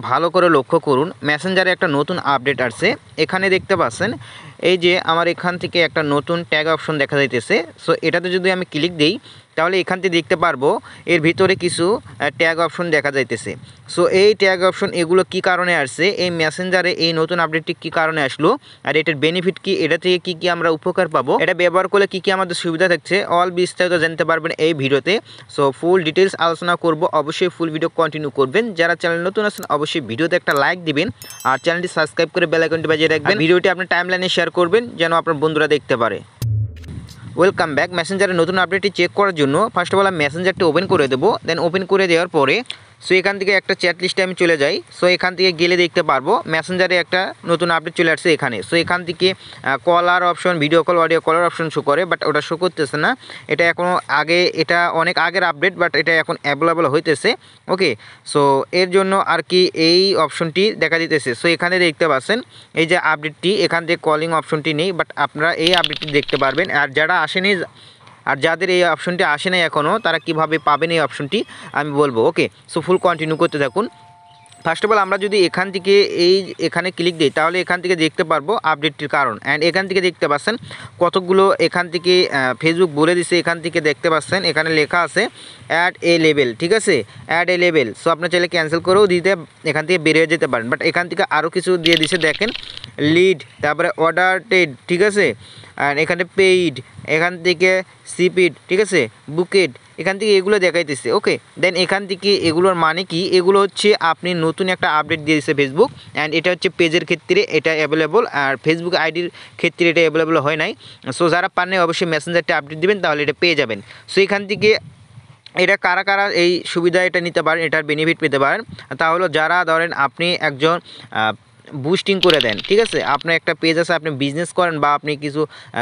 ভালো করে লক্ষ্য করুন, মেসেঞ্জারে একটা নতুন আপডেট আসছে। এখানে দেখতে পাচ্ছেন এই যে আমার এখান থেকে একটা নতুন ট্যাগ অপশন দেখা যাইতেছে। সো এটাতে যদি আমি ক্লিক দিই তাহলে এখান থেকে দেখতে পারবো এর ভিতরে কিছু ট্যাগ অপশন দেখা যাইতেছে। সো এই ট্যাগ অপশন এগুলো কি কারণে আসছে, এই মেসেঞ্জারে এই নতুন আপডেটটি কি কারণে আসলো, আর এটার বেনিফিট কি, এটা থেকে কি কি আমরা উপকার পাবো, এটা ব্যবহার করলে কি কি আমাদের সুবিধা থাকছে, অল বিস্তারিত জানতে পারবেন এই ভিডিওতে। সো ফুল ডিটেলস আলোচনা করব, অবশ্যই ফুল ভিডিও কন্টিনিউ করবেন। যারা চ্যানেল নতুন আছেন অবশ্যই ভিডিওতে একটা লাইক দিবেন আর চ্যানেলটি সাবস্ক্রাইব করে বেল আইকনটি বাজিয়ে রাখবেন। ভিডিওটি আপনার টাইমলাইনে শেয়ার করবেন যেন আপনার বন্ধুরা দেখতে পারে। Welcome back. মেসেঞ্জারের নতুন আপডেটটি চেক করার জন্য ফার্স্ট অফ অল আমি মেসেঞ্জারটি ওপেন করে দেবো। দেন ওপেন করে দেওয়ার পরে সো এখান থেকে একটা চ্যাট লিস্টে আমি চলে যাই। সো এখান থেকে গেলে দেখতে পারবো মেসেঞ্জারে একটা নতুন আপডেট চলে আসছে এখানে। সো এখান থেকে কলার অপশন, ভিডিও কল, অডিও কলার অপশন শো করে, বাট ওটা শো করতেছে না। এটা এখনও আগে, এটা অনেক আগের আপডেট, বাট এটা এখন অ্যাভেলেবল হইতেছে। ওকে, সো এর জন্য আর কি এই অপশনটি দেখা দিতেছে। সো এখানে দেখতে পাচ্ছেন এই যে আপডেটটি, এখান থেকে কলিং অপশনটি নেই, বাট আপনারা এই আপডেটটি দেখতে পারবেন। আর যারা আসেনি, আর যাদের এই অপশনটি আসে নাই এখনও, তারা কিভাবে পাবেন এই অপশনটি আমি বলবো। ওকে, সো ফুল কন্টিনিউ করতে থাকুন। ফার্স্ট অফ অল আমরা যদি এখান থেকে এখানে ক্লিক দিই তাহলে এখান থেকে দেখতে পারবো আপডেটটির কারণ। অ্যান্ড এখান থেকে দেখতে পাচ্ছেন কতগুলো এখান থেকে ফেসবুক বলে দিছে। এখান থেকে দেখতে পাচ্ছেন এখানে লেখা আছে অ্যাড এ লেভেল, ঠিক আছে, অ্যাড এ লেভেল। সো আপনার চাইলে ক্যান্সেল করেও দিতে এখান থেকে বেরিয়ে যেতে পারেন, বাট এখান থেকে আরও কিছু দিয়ে দিছে দেখেন, লিড, তারপরে অর্ডারটেড, ঠিক আছে, আর এখানে পেইড, এখান থেকে সিপিড, ঠিক আছে, বুকেট, এখান থেকে এগুলো দেখাইতেছে। ওকে, দেন এখান থেকে এগুলোর মানে কি, এগুলো হচ্ছে আপনি নতুন একটা আপডেট দিয়ে দিচ্ছে ফেসবুক। অ্যান্ড এটা হচ্ছে পেজের ক্ষেত্রে এটা অ্যাভেলেবল, আর ফেসবুক আইডির ক্ষেত্রে এটা অ্যাভেলেবল হয় নাই। সো যারা পান নাই অবশ্যই মেসেঞ্জারটা আপডেট দিবেন, তাহলে এটা পেয়ে যাবেন। সো এখান থেকে এটা কারা কারা এই সুবিধা এটা নিতে পারেন, এটার বেনিফিট পেতে পারেন, তাহলে যারা ধরেন আপনি একজন বুস্টিং করে দেন, ঠিক আছে, আপনার একটা পেজ আছে, আপনি বিজনেস করেন বা আপনি কিছু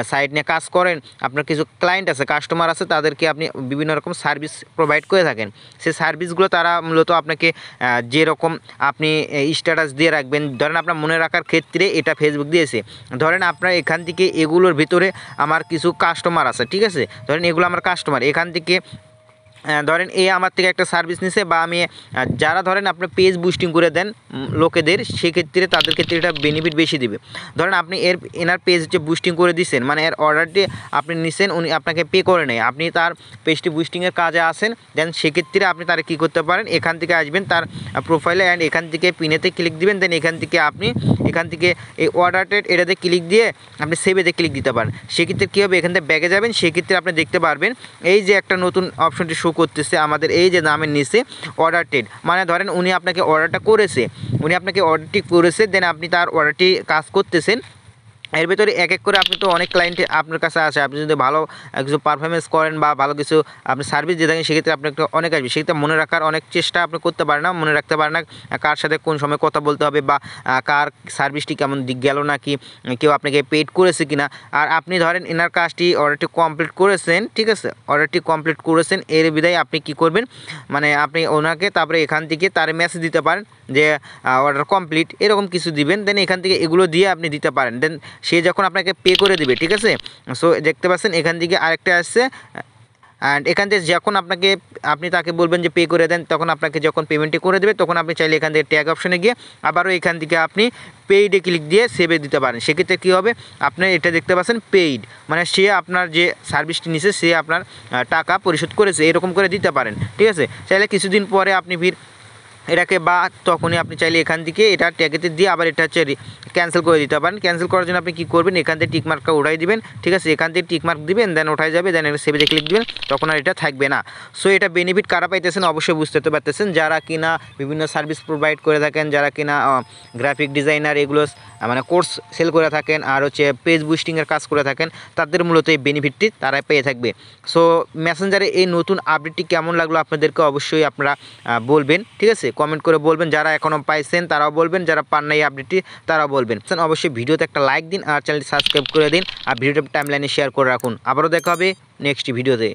সাইট নিয়ে কাজ করেন, আপনার কিছু ক্লায়েন্ট আছে, কাস্টমার আছে, তাদেরকে আপনি বিভিন্ন রকম সার্ভিস প্রোভাইড করে থাকেন। সেই সার্ভিসগুলো তারা মূলত আপনাকে যেরকম আপনি স্ট্যাটাস দিয়ে রাখবেন, ধরেন আপনার মনে রাখার ক্ষেত্রে এটা ফেসবুক দিয়েছে। ধরেন আপনার এখান থেকে এগুলোর ভিতরে আমার কিছু কাস্টমার আছে, ঠিক আছে, ধরেন এগুলো আমার কাস্টমার, এখান থেকে ধরেন এ আমার থেকে একটা সার্ভিস নিছে, বা আমি যারা ধরেন আপনার পেজ বুস্টিং করে দেন লোকেদের, সেক্ষেত্রে তাদের ক্ষেত্রে এটা বেনিফিট বেশি দিবে। ধরেন আপনি এনার পেজ যে বুস্টিং করে দিচ্ছেন, মানে এর অর্ডারটি আপনি নিছেন, উনি আপনাকে পে করে নেয়, আপনি তার পেজটি বুস্টিংয়ের কাজে আসেন, দেন সেক্ষেত্রে আপনি তারা কী করতে পারেন, এখান থেকে আসবেন তার প্রোফাইলে, অ্যান্ড এখান থেকে পিনেতে ক্লিক দিবেন, দেন এখান থেকে আপনি এখান থেকে এই অর্ডারটেড এটাতে ক্লিক দিয়ে আপনি সেভেতে ক্লিক দিতে পারেন। সেক্ষেত্রে কী হবে, এখান থেকে ব্যাগে যাবেন, সেক্ষেত্রে আপনি দেখতে পারবেন এই যে একটা নতুন অপশনটি শো করতেছে আমাদের এই যে নামের নিচে অর্ডারটেড, মানে ধরেন উনি আপনাকে অর্ডারটা করেছে, উনি আপনাকে অর্ডারটি করেছে, দেন আপনি তার অর্ডারটি কাজ করতেছেন। এর ভিতরে এক এক করে আপনি তো অনেক ক্লায়েন্ট আপনার কাছে আসে, আপনি যদি ভালো কিছু পারফরমেন্স করেন বা ভালো কিছু আপনি সার্ভিস দিয়ে থাকেন, সেক্ষেত্রে আপনার অনেক আসবে। সেক্ষেত্রে মনে রাখার অনেক চেষ্টা আপনি করতে পারেন না, মনে রাখতে পারেন না কার সাথে কোন সময় কথা বলতে হবে, বা কার সার্ভিসটি কেমন দিক গেল, না কি কেউ আপনাকে পেড করেছে কিনা। আর আপনি ধরেন এনার কাজটি অর্ডারটি কমপ্লিট করেছেন, ঠিক আছে, অর্ডারটি কমপ্লিট করেছেন, এর বিদায় আপনি কি করবেন, মানে আপনি ওনাকে তারপরে এখান থেকে তার মেসেজ দিতে পারেন যে অর্ডার কমপ্লিট, এরকম কিছু দিবেন, দেন এখান থেকে এগুলো দিয়ে আপনি দিতে পারেন। দেন সে যখন আপনাকে পে করে দিবে, ঠিক আছে, সো দেখতে পাচ্ছেন এখান থেকে আরেকটা আসছে, অ্যান্ড এখান থেকে যখন আপনি তাকে বলবেন যে পে করে দেন, তখন আপনাকে যখন পেমেন্টটি করে দেবে, তখন আপনি চাইলে এখান থেকে ট্যাগ অপশনে গিয়ে আবারও এখান থেকে আপনি পেইডে ক্লিক দিয়ে সেভে দিতে পারেন। সেক্ষেত্রে কী হবে, আপনি এটা দেখতে পাচ্ছেন পেইড, মানে সে আপনার যে সার্ভিসটি নিছে সে আপনার টাকা পরিশোধ করেছে, এরকম করে দিতে পারেন, ঠিক আছে। চাইলে কিছুদিন পরে আপনি এটাকে বা তখনই আপনি চাইলে এখান থেকে এটা ট্যাগেতে দিয়ে আবার এটা হচ্ছে ক্যান্সেল করে দিতে পারেন। ক্যান্সেল করার জন্য আপনি কী করবেন, এখান থেকে টিকমার্কটা উঠাই দিবেন, ঠিক আছে, এখান থেকে টিকমার্ক দিবেন, দেন উঠাই যাবে, দেন এটা সেভে ক্লিক দিবেন, তখন আর এটা থাকবে না। সো এটা বেনিফিট কারা পাইতেছেন অবশ্যই বুঝতে পারতেছেন, যারা কিনা বিভিন্ন সার্ভিস প্রোভাইড করে থাকেন, যারা কিনা গ্রাফিক ডিজাইনার এগুলো মানে কোর্স সেল করে থাকেন, আর হচ্ছে পেজ বুস্টিংয়ের কাজ করে থাকেন, তাদের মূলত এই বেনিফিটটি তারা পেয়ে থাকবে। সো মেসেঞ্জারে এই নতুন আপডেটটি কেমন লাগলো আপনাদেরকে অবশ্যই আপনারা বলবেন, ঠিক আছে, কমেন্ট করে বলবেন। যারা এখনও পাইছেন তারাও বলবেন, যারা পান নাই আপডেটটি তারাও বলবেন। অবশ্যই ভিডিওতে একটা লাইক দিন আর চ্যানেলটি সাবস্ক্রাইব করে দিন, আর ভিডিওটা টাইমলাইনে শেয়ার করে রাখুন। আবারও দেখা হবে নেক্সট ভিডিওতে।